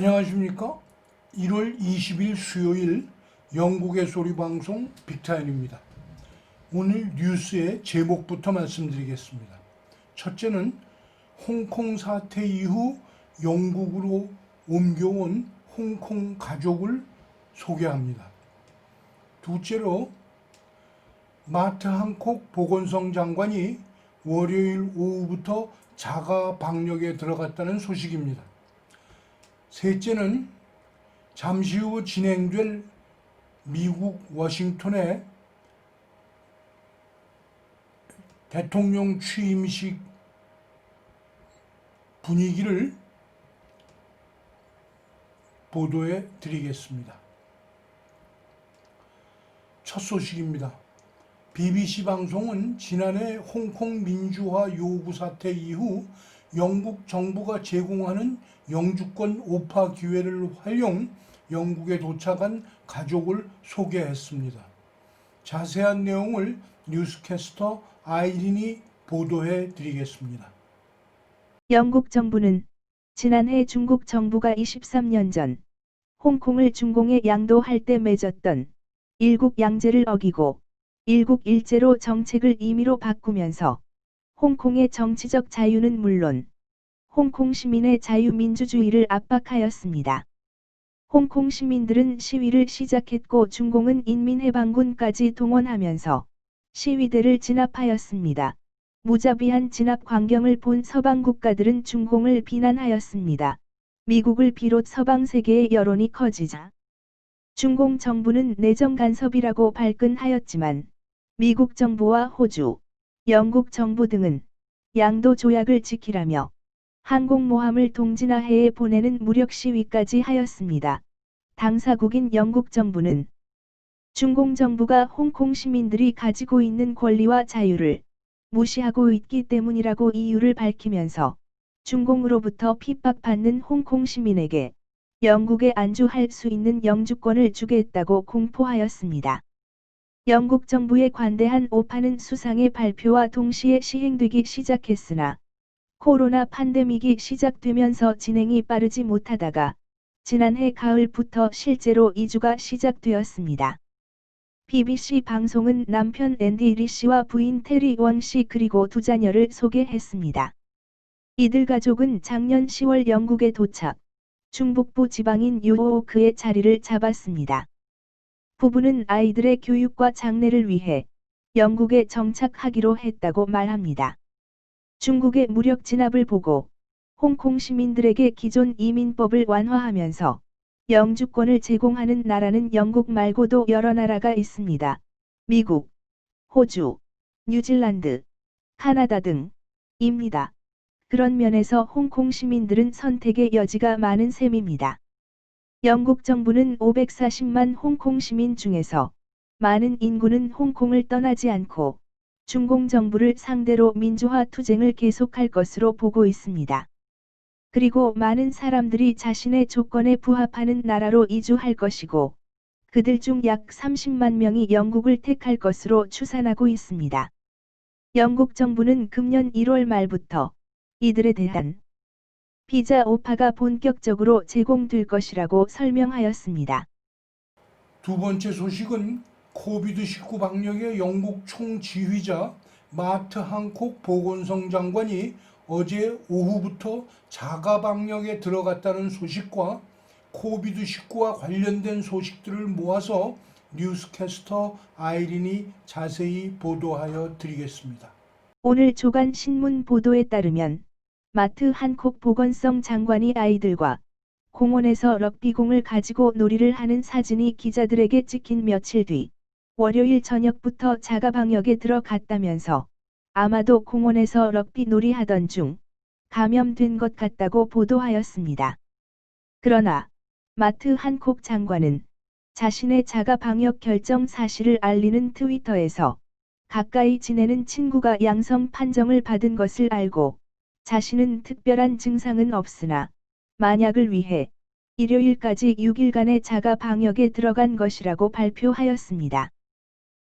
안녕하십니까? 1월 20일 수요일 영국의 소리 방송 빅타임입니다. 오늘 뉴스의 제목부터 말씀드리겠습니다. 첫째는 홍콩 사태 이후 영국으로 옮겨온 홍콩 가족을 소개합니다. 둘째로 마트 한콕 보건성 장관이 월요일 오후부터 자가 방역에 들어갔다는 소식입니다. 셋째는 잠시 후 진행될 미국 워싱턴의 대통령 취임식 분위기를 보도해 드리겠습니다. 첫 소식입니다. BBC 방송은 지난해 홍콩 민주화 요구 사태 이후 영국 정부가 제공하는 영주권 오파 기회를 활용 영국에 도착한 가족을 소개했습니다. 자세한 내용을 뉴스캐스터 아이린이 보도해 드리겠습니다. 영국 정부는 지난해 중국 정부가 23년 전 홍콩을 중공에 양도할 때 맺었던 일국 양제를 어기고 일국 일제로 정책을 임의로 바꾸면서 홍콩의 정치적 자유는 물론 홍콩 시민의 자유민주주의를 압박하였습니다. 홍콩 시민들은 시위를 시작했고 중공은 인민해방군까지 동원하면서 시위대를 진압하였습니다. 무자비한 진압 광경을 본 서방 국가들은 중공을 비난하였습니다. 미국을 비롯 서방 세계의 여론이 커지자 중공 정부는 내정 간섭이라고 발끈하였지만 미국 정부와 호주, 영국 정부 등은 양도 조약을 지키라며 항공모함을 동진아해에 보내는 무력 시위까지 하였습니다. 당사국인 영국 정부는 중공 정부가 홍콩 시민들이 가지고 있는 권리와 자유를 무시하고 있기 때문이라고 이유를 밝히면서 중공으로부터 핍박받는 홍콩 시민에게 영국에 안주할 수 있는 영주권을 주겠다고 공포하였습니다. 영국 정부의 관대한 오파는 수상의 발표와 동시에 시행되기 시작했으나 코로나 팬데믹이 시작되면서 진행이 빠르지 못하다가 지난해 가을부터 실제로 이주가 시작되었습니다. BBC 방송은 남편 앤디 리 씨와 부인 테리 원 씨 그리고 두 자녀를 소개했습니다. 이들 가족은 작년 10월 영국에 도착, 중북부 지방인 요오크에 자리를 잡았습니다. 부부는 아이들의 교육과 장래를 위해 영국에 정착하기로 했다고 말합니다. 중국의 무력 진압을 보고 홍콩 시민들에게 기존 이민법을 완화하면서 영주권을 제공하는 나라는 영국 말고도 여러 나라가 있습니다. 미국, 호주, 뉴질랜드, 카나다 등입니다. 그런 면에서 홍콩 시민들은 선택의 여지가 많은 셈입니다. 영국 정부는 540만 홍콩 시민 중에서 많은 인구는 홍콩을 떠나지 않고 중공 정부를 상대로 민주화 투쟁을 계속할 것으로 보고 있습니다. 그리고 많은 사람들이 자신의 조건에 부합하는 나라로 이주할 것이고 그들 중 약 30만 명이 영국을 택할 것으로 추산하고 있습니다. 영국 정부는 금년 1월 말부터 이들에 대한 비자 오파가 본격적으로 제공될 것이라고 설명하였습니다. 두 번째 소식은 코비드19 방역의 영국 총지휘자 마트 한콕 보건성 장관이 어제 오후부터 자가 방역에 들어갔다는 소식과 코비드19와 관련된 소식들을 모아서 뉴스캐스터 아이린이 자세히 보도하여 드리겠습니다. 오늘 조간 신문 보도에 따르면 마트 한콕 보건성 장관이 아이들과 공원에서 럭비공을 가지고 놀이를 하는 사진이 기자들에게 찍힌 며칠 뒤 월요일 저녁부터 자가 방역에 들어갔다면서 아마도 공원에서 럭비 놀이하던 중 감염된 것 같다고 보도하였습니다. 그러나 마트 한콕 장관은 자신의 자가 방역 결정 사실을 알리는 트위터에서 가까이 지내는 친구가 양성 판정을 받은 것을 알고 자신은 특별한 증상은 없으나 만약을 위해 일요일까지 6일간의 자가 방역에 들어간 것이라고 발표하였습니다.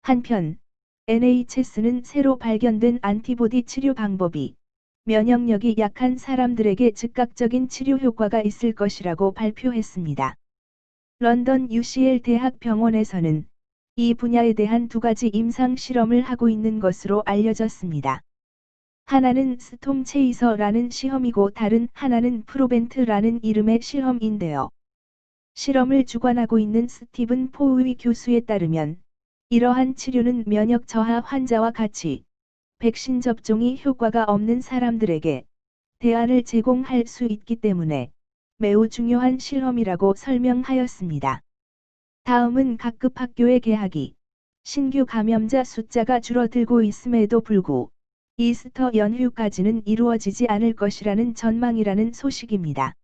한편 NHS는 새로 발견된 안티보디 치료 방법이 면역력이 약한 사람들에게 즉각적인 치료 효과가 있을 것이라고 발표했습니다. 런던 UCL 대학 병원에서는 이 분야에 대한 2가지 임상 실험을 하고 있는 것으로 알려졌습니다. 하나는 스톰 체이서라는 시험이고 다른 하나는 프로벤트라는 이름의 실험인데요. 실험을 주관하고 있는 스티븐 포우이 교수에 따르면 이러한 치료는 면역 저하 환자와 같이 백신 접종이 효과가 없는 사람들에게 대안을 제공할 수 있기 때문에 매우 중요한 실험이라고 설명하였습니다. 다음은 각급 학교의 개학이 신규 감염자 숫자가 줄어들고 있음에도 불구 이스터 연휴까지는 이루어지지 않을 것이라는 전망이라는 소식입니다.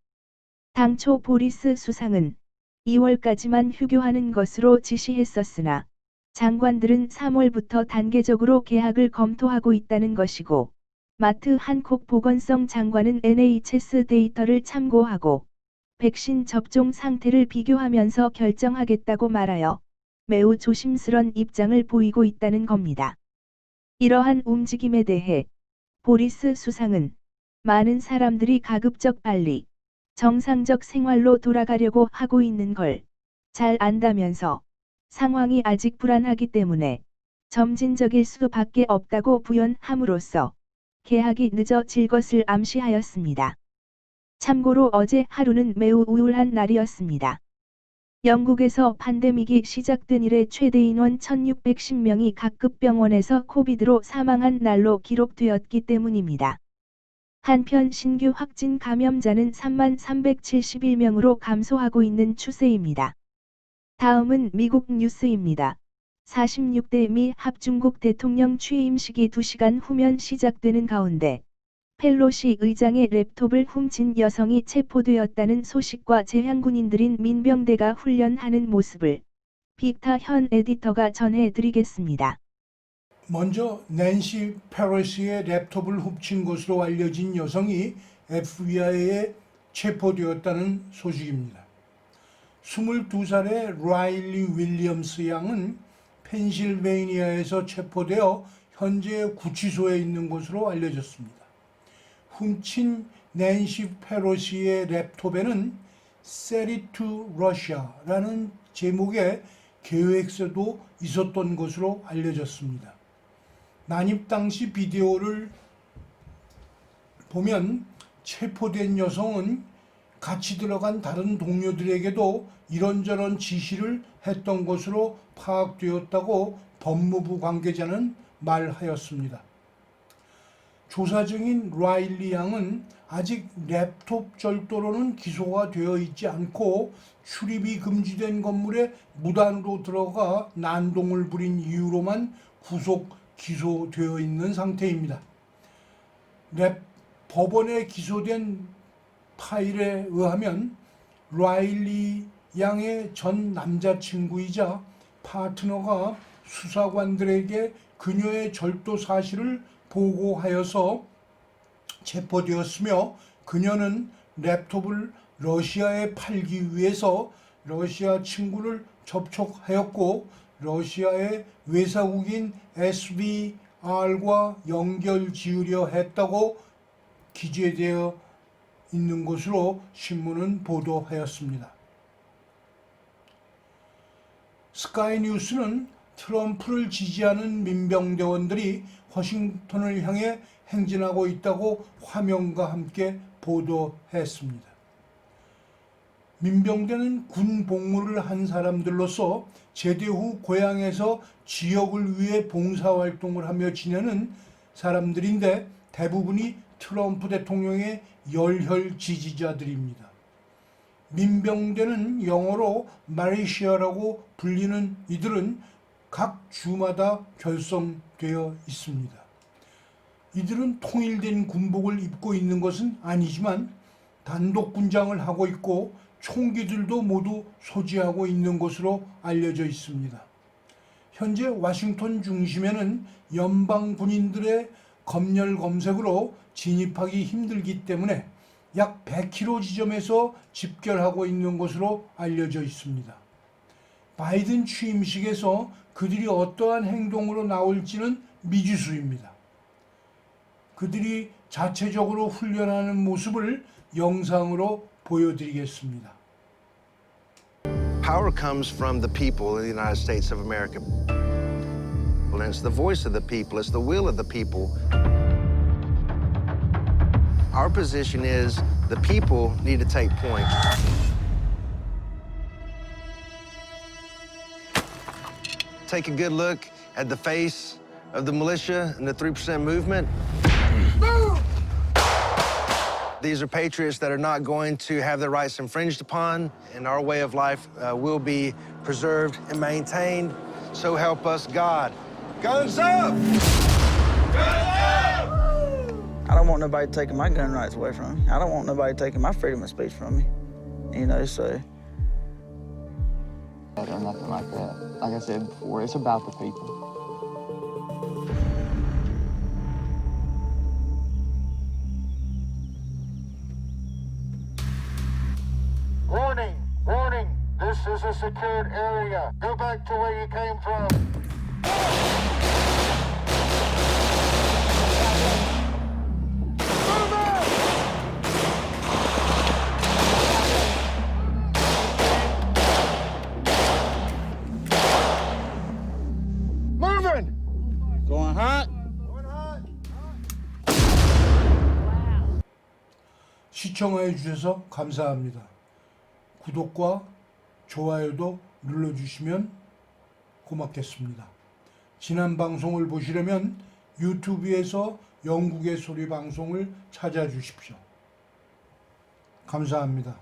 당초 보리스 수상은 2월까지만 휴교하는 것으로 지시했었으나 장관들은 3월부터 단계적으로 개학을 검토하고 있다는 것이고 마트 한콕 보건성 장관은 NHS 데이터를 참고하고 백신 접종 상태를 비교하면서 결정하겠다고 말하여 매우 조심스런 입장을 보이고 있다는 겁니다. 이러한 움직임에 대해 보리스 수상은 많은 사람들이 가급적 빨리 정상적 생활로 돌아가려고 하고 있는 걸 잘 안다면서 상황이 아직 불안하기 때문에 점진적일 수밖에 없다고 부연함으로써 개학이 늦어질 것을 암시하였습니다. 참고로 어제 하루는 매우 우울한 날이었습니다. 영국에서 팬데믹이 시작된 이래 최대 인원 1610명이 각급 병원에서 코비드로 사망한 날로 기록되었기 때문입니다. 한편 신규 확진 감염자는 3371명으로 감소하고 있는 추세입니다. 다음은 미국 뉴스입니다. 46대 미 합중국 대통령 취임식이 2시간 후면 시작되는 가운데 펠로시 의장의 랩톱을 훔친 여성이 체포되었다는 소식과 재향군인들인 민병대가 훈련하는 모습을 빅타 현 에디터가 전해드리겠습니다. 먼저 낸시 페로시의 랩톱을 훔친 것으로 알려진 여성이 FBI에 체포되었다는 소식입니다. 22살의 라일리 윌리엄스 양은 펜실베이니아에서 체포되어 현재 구치소에 있는 것으로 알려졌습니다. 훔친 낸시 페로시의 랩톱에는 Set it to Russia라는 제목의 계획서도 있었던 것으로 알려졌습니다. 난입 당시 비디오를 보면 체포된 여성은 같이 들어간 다른 동료들에게도 이런저런 지시를 했던 것으로 파악되었다고 법무부 관계자는 말하였습니다. 조사 중인 라일리 양은 아직 랩톱 절도로는 기소가 되어 있지 않고 출입이 금지된 건물에 무단으로 들어가 난동을 부린 이유로만 구속 기소되어 있는 상태입니다. 법원에 기소된 파일에 의하면 라일리 양의 전 남자친구이자 파트너가 수사관들에게 그녀의 절도 사실을 보고하여서 체포되었으며 그녀는 랩톱을 러시아에 팔기 위해서 러시아 친구를 접촉하였고 러시아의 외사국인 SVR과 연결 지으려 했다고 기재되어 있는 것으로 신문은 보도하였습니다. 스카이뉴스는 트럼프를 지지하는 민병대원들이 워싱턴을 향해 행진하고 있다고 화면과 함께 보도했습니다. 민병대는 군 복무를 한 사람들로서 제대 후 고향에서 지역을 위해 봉사활동을 하며 지내는 사람들인데 대부분이 트럼프 대통령의 열혈 지지자들입니다. 민병대는 영어로 마리시아라고 불리는 이들은 각 주마다 결성되어 있습니다. 이들은 통일된 군복을 입고 있는 것은 아니지만 단독 군장을 하고 있고 총기들도 모두 소지하고 있는 것으로 알려져 있습니다. 현재 워싱턴 중심에는 연방 군인들의 검열 검색으로 진입하기 힘들기 때문에 약 100km 지점에서 집결하고 있는 것으로 알려져 있습니다. 바이든 취임식에서 그들이 어떠한 행동으로 나올지는 미지수입니다. 그들이 자체적으로 훈련하는 모습을 영상으로 보여드리겠습니다. Power comes from the people of the United States of America. And it's the voice of the people, it's the will of the people. Our position is the people need to take point. Take a good look at the face of the militia and the 3% movement. These are patriots that are not going to have their rights infringed upon, and our way of life will be preserved and maintained. So help us God. Guns up! I don't want nobody taking my gun rights away from me. I don't want nobody taking my freedom of speech from me. You know, so. Or nothing like that. Like I said before, it's about the people. Warning! Warning! This is a secured area. Go back to where you came from. Moving! Going hot? 시청해 주셔서 감사합니다. 구독과 좋아요도 눌러주시면 고맙겠습니다. 지난 방송을 보시려면 유튜브에서 영국의 소리 방송을 찾아주십시오. 감사합니다.